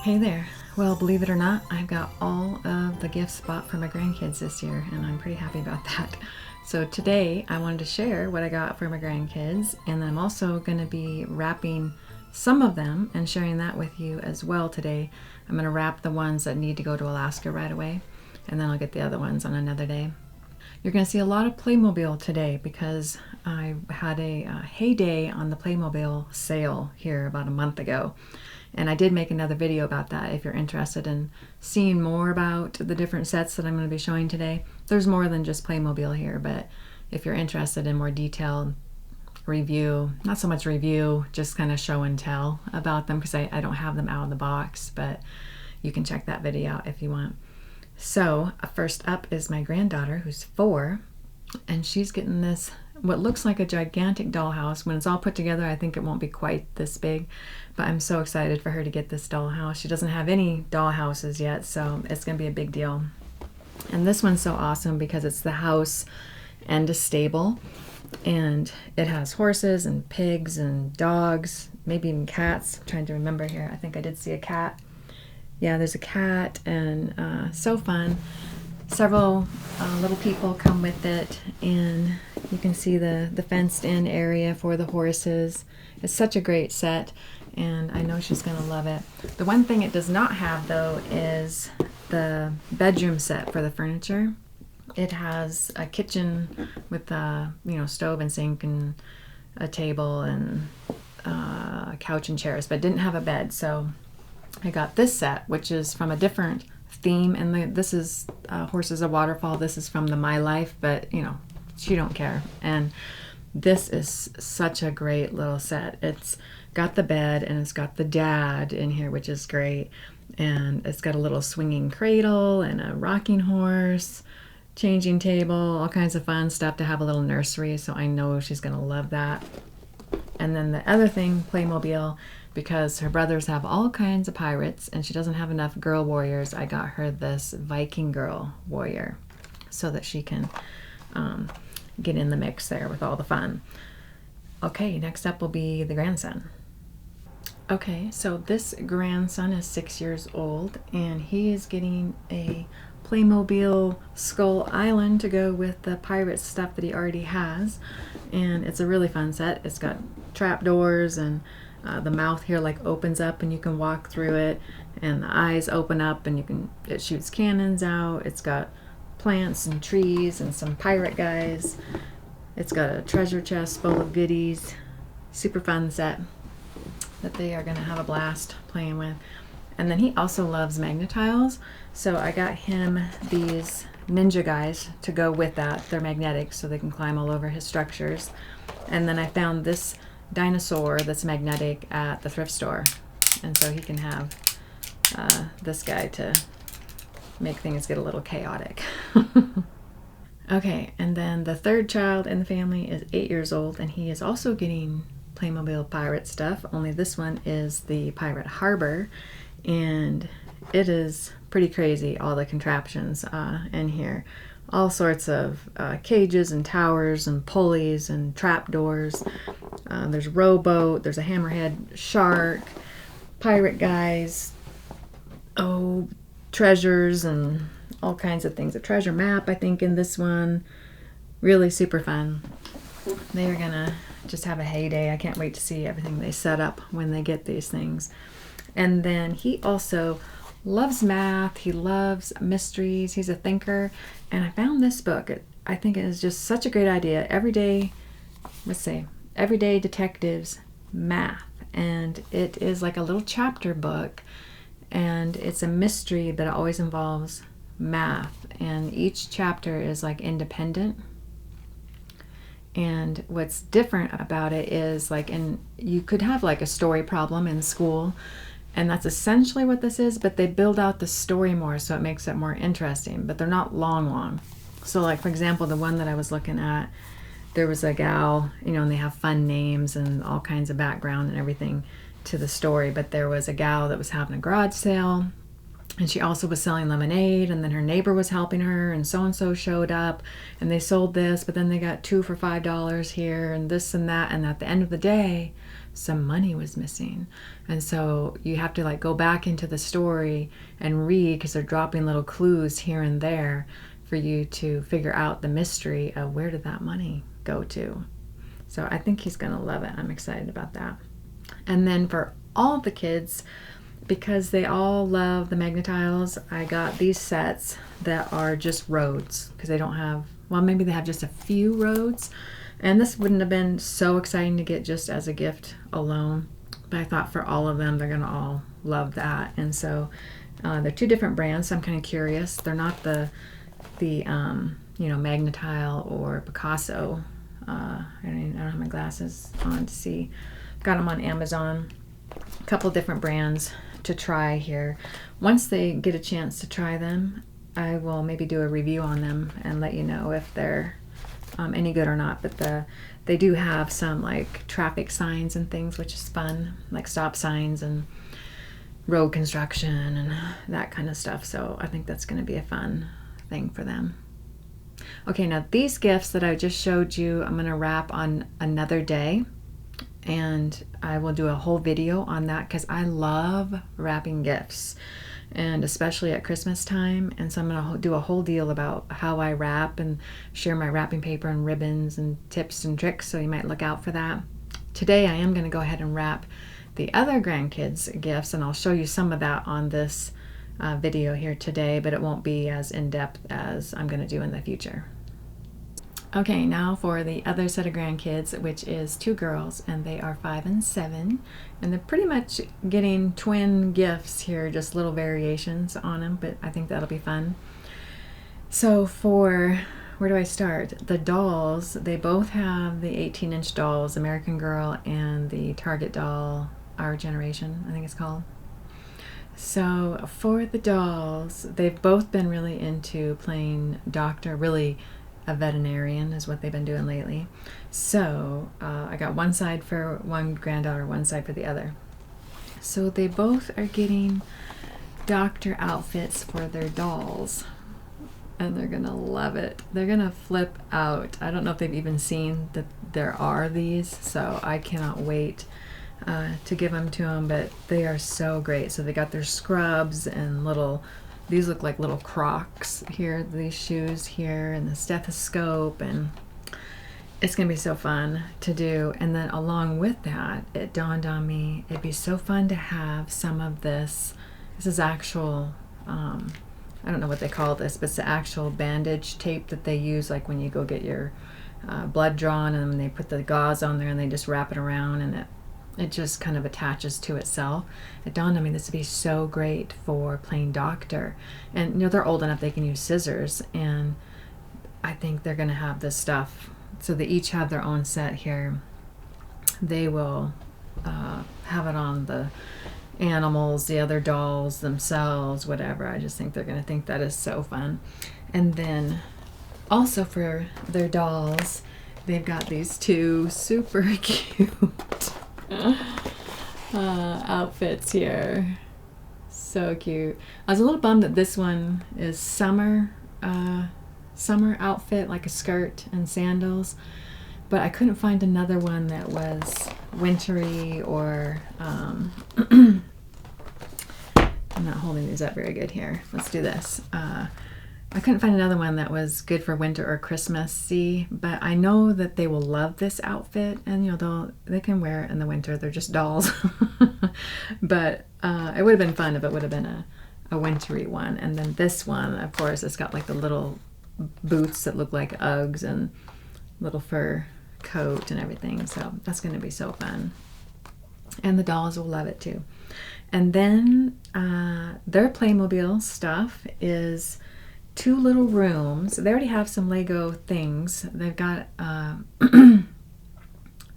Hey there. Well, believe it or not, I've got all of the gifts bought for my grandkids this year, and I'm pretty happy about that. So today I wanted to share what I got for my grandkids, and I'm also going to be wrapping some of them and sharing that with you as well today. I'm going to wrap the ones that need to go to Alaska right away, and then I'll get the other ones on another day. You're going to see a lot of Playmobil today because I had a heyday on the Playmobil sale here about a month ago. And I did make another video about that if you're interested in seeing more about the different sets that I'm going to be showing today. There's more than just Playmobil here, but if you're interested in more detailed review, not so much review, just kind of show and tell about them because I don't have them out of the box, but you can check that video out if you want. So first up is my granddaughter who's 4, and she's getting this what looks like a gigantic dollhouse. When it's all put together, I think it won't be quite this big, but I'm so excited for her to get this dollhouse. She doesn't have any dollhouses yet, so it's going to be a big deal. And this one's so awesome because it's the house and a stable, and it has horses and pigs and dogs, maybe even cats. I'm trying to remember here. I think I did see a cat. Yeah, there's a cat, and so fun. Several little people come with it, and you can see the fenced-in area for the horses. It's such a great set, and I know she's going to love it. The one thing it does not have, though, is the bedroom set for the furniture. It has a kitchen with a stove and sink and a table and a couch and chairs, but it didn't have a bed. So I got this set, which is from a different theme, and this is Horses of Waterfall. This is from the My Life, but she don't care. And this is such a great little set. It's got the bed and it's got the dad in here, which is great, and it's got a little swinging cradle and a rocking horse, changing table, all kinds of fun stuff to have a little nursery. So I know she's gonna love that. And then the other thing, Playmobil, because her brothers have all kinds of pirates and she doesn't have enough girl warriors, I got her this Viking girl warrior so that she can get in the mix there with all the fun. Okay, next up will be the grandson. Okay, so this grandson is 6 years old, and he is getting a Playmobil Skull Island to go with the pirate stuff that he already has. And it's a really fun set. It's got trapdoors, and the mouth here like opens up and you can walk through it, and the eyes open up and it shoots cannons out. It's got plants and trees and some pirate guys. It's got a treasure chest full of goodies. Super fun set that they are going to have a blast playing with. And then he also loves magnetiles, so I got him these ninja guys to go with that. They're magnetic, so they can climb all over his structures. And then I found this dinosaur that's magnetic at the thrift store, and so he can have this guy to make things get a little chaotic. Okay, and then the third child in the family is 8 years old, and he is also getting Playmobil pirate stuff, only this one is the Pirate Harbor, and it is pretty crazy, all the contraptions in here. All sorts of cages and towers and pulleys and trapdoors. There's a rowboat, there's a hammerhead shark, pirate guys, treasures and all kinds of things. A treasure map, I think, in this one. Really super fun. They are gonna just have a heyday. I can't wait to see everything they set up when they get these things. And then he also loves math. He loves mysteries. He's a thinker. And I found this book. I think it is just such a great idea. Everyday Detectives Math. And it is like a little chapter book. And it's a mystery, but it always involves math. And each chapter is like independent. And what's different about it is you could have like a story problem in school, and that's essentially what this is, but they build out the story more, so it makes it more interesting, but they're not long. So like, for example, the one that I was looking at, there was a gal, and they have fun names and all kinds of background and everything to the story, but there was a gal that was having a garage sale, and she also was selling lemonade, and then her neighbor was helping her, and so-and-so showed up, and they sold this, but then they got 2 for $5 here, and this and that, and at the end of the day, some money was missing. And so you have to like go back into the story and read, because they're dropping little clues here and there for you to figure out the mystery of where did that money go to. So I think he's going to love it. I'm excited about that. And then for all the kids, because they all love the Magna-Tiles, I got these sets that are just roads, because they don't have, well, maybe they have just a few roads. And this wouldn't have been so exciting to get just as a gift alone, but I thought for all of them, they're going to all love that. And so they're two different brands, so I'm kind of curious. They're not the Magna-Tile or Picasso. I don't have my glasses on to see. Got them on Amazon. A couple different brands to try here. Once they get a chance to try them, I will maybe do a review on them and let you know if they're any good or not. But they do have some like traffic signs and things, which is fun, like stop signs and road construction and that kind of stuff. So I think that's going to be a fun thing for them. Okay, now these gifts that I just showed you, I'm going to wrap on another day, and I will do a whole video on that because I love wrapping gifts, and especially at Christmas time. And so I'm going to do a whole deal about how I wrap and share my wrapping paper and ribbons and tips and tricks, so you might look out for that. Today I am going to go ahead and wrap the other grandkids gifts, and I'll show you some of that on this video here today, but it won't be as in-depth as I'm going to do in the future. Okay, now for the other set of grandkids, which is two girls, and they are 5 and 7, and they're pretty much getting twin gifts here, just little variations on them, but I think that'll be fun. So where do I start? The dolls, they both have the 18-inch dolls, American Girl and the Target doll, Our Generation, I think it's called. So for the dolls, they've both been really into playing doctor, really a veterinarian is what they've been doing lately. So I got one side for one granddaughter, one side for the other. So they both are getting doctor outfits for their dolls, and they're gonna love it. They're gonna flip out. I don't know if they've even seen that there are these, so I cannot wait to give them to them, but they are so great. So they got their scrubs and these look like little Crocs here, these shoes here, and the stethoscope, and it's gonna be so fun to do. And then along with that, it dawned on me, it'd be so fun to have some of this. This is actual, I don't know what they call this, but it's the actual bandage tape that they use, like when you go get your blood drawn, and they put the gauze on there and they just wrap it around, and it just kind of attaches to itself. It dawned on me this would be so great for playing doctor. And they're old enough they can use scissors, and I think they're gonna have this stuff. So they each have their own set here. They will have it on the animals, the other dolls, themselves, whatever. I just think they're gonna think that is so fun. And then also for their dolls, they've got these two super cute outfits here. So cute. I was a little bummed that this one is summer outfit, like a skirt and sandals, but I couldn't find another one that was wintry or I'm not holding these up very good here. Let's do this. I couldn't find another one that was good for winter or Christmassy, but I know that they will love this outfit, and they can wear it in the winter. They're just dolls. But it would have been fun if it would have been a wintry one. And then this one, of course, it's got like the little boots that look like Uggs and little fur coat and everything. So that's going to be so fun. And the dolls will love it too. And then their Playmobil stuff is 2 little rooms. They already have some Lego things. They've got, did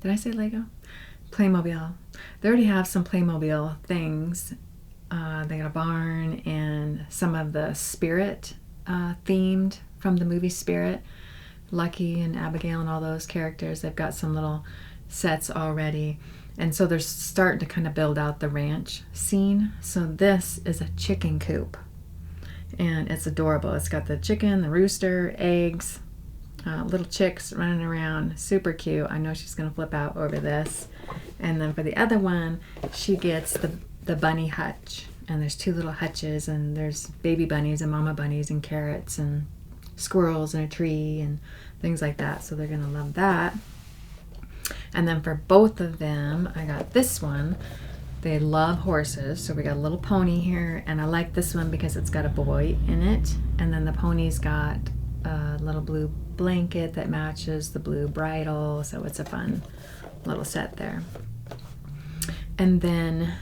I say Lego? Playmobil. They already have some Playmobil things. They got a barn and some of the Spirit themed from the movie Spirit. Lucky and Abigail and all those characters. They've got some little sets already. And so they're starting to kind of build out the ranch scene. So this is a chicken coop. And it's adorable. It's got the chicken, the rooster, eggs. little chicks running around, super cute. I know she's gonna flip out over this. And then for the other one, she gets the bunny hutch. And there's two little hutches, and there's baby bunnies and mama bunnies and carrots and squirrels and a tree and things like that. So they're gonna love that. And then for both of them, I got this one. They love horses, so we got a little pony here, and I like this one because it's got a boy in it. And then the pony's got a little blue blanket that matches the blue bridle, so it's a fun little set there. And then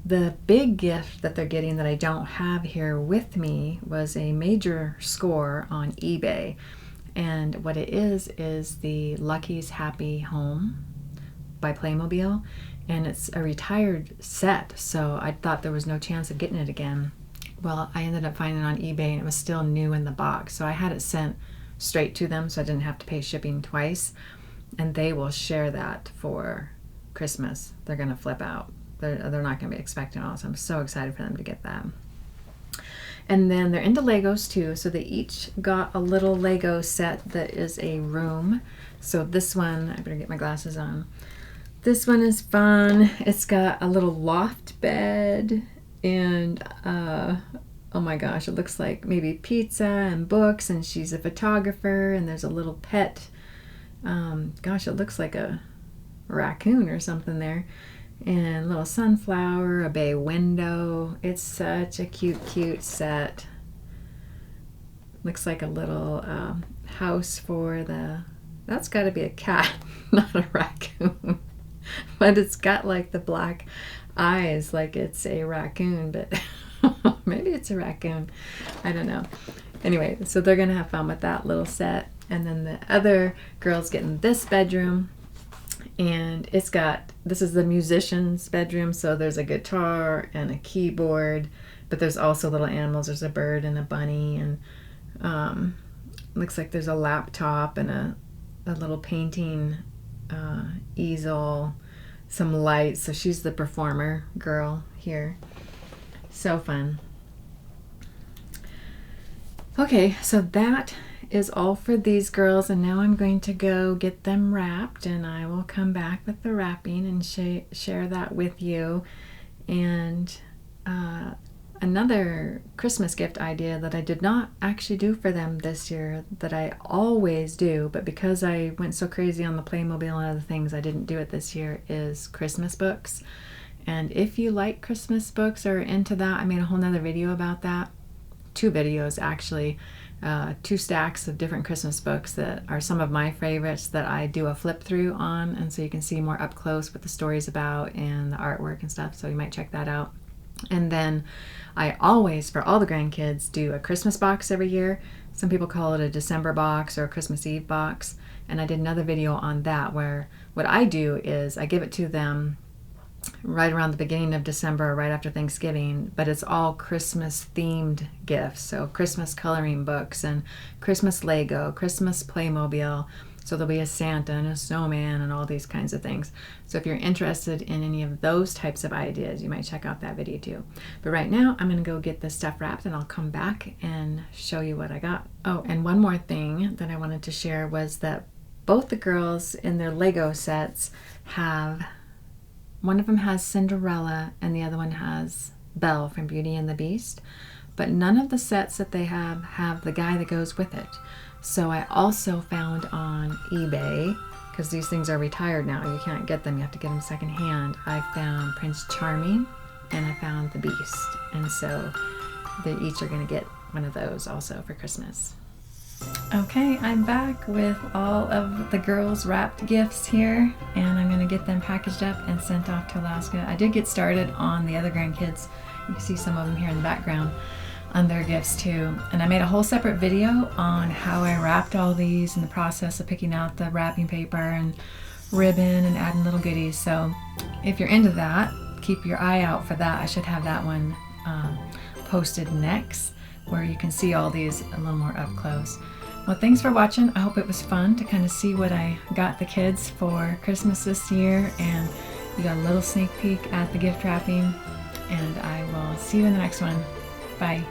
the big gift that they're getting that I don't have here with me was a major score on eBay. And what it is the Lucky's Happy Home by Playmobil. And it's a retired set, so I thought there was no chance of getting it again. Well, I ended up finding it on eBay, and it was still new in the box. So I had it sent straight to them, so I didn't have to pay shipping twice. And they will share that for Christmas. They're going to flip out. They're not going to be expecting all, so I'm so excited for them to get that. And then they're into Legos too, so they each got a little Lego set that is a room. So this one, I better get my glasses on. This one is fun. It's got a little loft bed and oh my gosh, it looks like maybe pizza and books, and she's a photographer, and there's a little pet. Gosh, it looks like a raccoon or something there. And a little sunflower, a bay window. It's such a cute set. Looks like a little house for that's got to be a cat, not a raccoon. But it's got like the black eyes like it's a raccoon, but maybe it's a raccoon. I don't know. Anyway, so they're going to have fun with that little set. And then the other girl's getting this bedroom. And this is the musician's bedroom, so there's a guitar and a keyboard, but there's also little animals. There's a bird and a bunny, and looks like there's a laptop and a little painting easel, some lights. So she's the performer girl here. So fun. Okay, so that is all for these girls, and now I'm going to go get them wrapped, and I will come back with the wrapping and share that with you. And another Christmas gift idea that I did not actually do for them this year that I always do, but because I went so crazy on the Playmobil and other things, I didn't do it this year, is Christmas books. And if you like Christmas books or into that, I made a whole nother video about that. 2 videos actually. 2 stacks of different Christmas books that are some of my favorites that I do a flip through on, and so you can see more up close what the story's about and the artwork and stuff, so you might check that out. And then I always, for all the grandkids, do a Christmas box every year. Some people call it a December box or a Christmas Eve box, and I did another video on that where what I do is I give it to them right around the beginning of December, right after Thanksgiving, but it's all Christmas themed gifts. So Christmas coloring books and Christmas Lego, Christmas Playmobil. So there'll be a Santa and a snowman and all these kinds of things. So if you're interested in any of those types of ideas, you might check out that video too. But right now I'm going to go get this stuff wrapped, and I'll come back and show you what I got. Oh, and one more thing that I wanted to share was that both the girls in their Lego sets one of them has Cinderella and the other one has Belle from Beauty and the Beast, but none of the sets that they have the guy that goes with it. So I also found on eBay, because these things are retired now, you can't get them, you have to get them secondhand. I found Prince Charming and I found the Beast, and so they each are going to get one of those also for Christmas. Okay, I'm back with all of the girls' wrapped gifts here, and I'm going to get them packaged up and sent off to Alaska. I did get started on the other grandkids. You can see some of them here in the background on their gifts too. And I made a whole separate video on how I wrapped all these and the process of picking out the wrapping paper and ribbon and adding little goodies. So if you're into that, keep your eye out for that. I should have that one posted next, where you can see all these a little more up close. Well, thanks for watching. I hope it was fun to kind of see what I got the kids for Christmas this year, and you got a little sneak peek at the gift wrapping, and I will see you in the next one. Bye.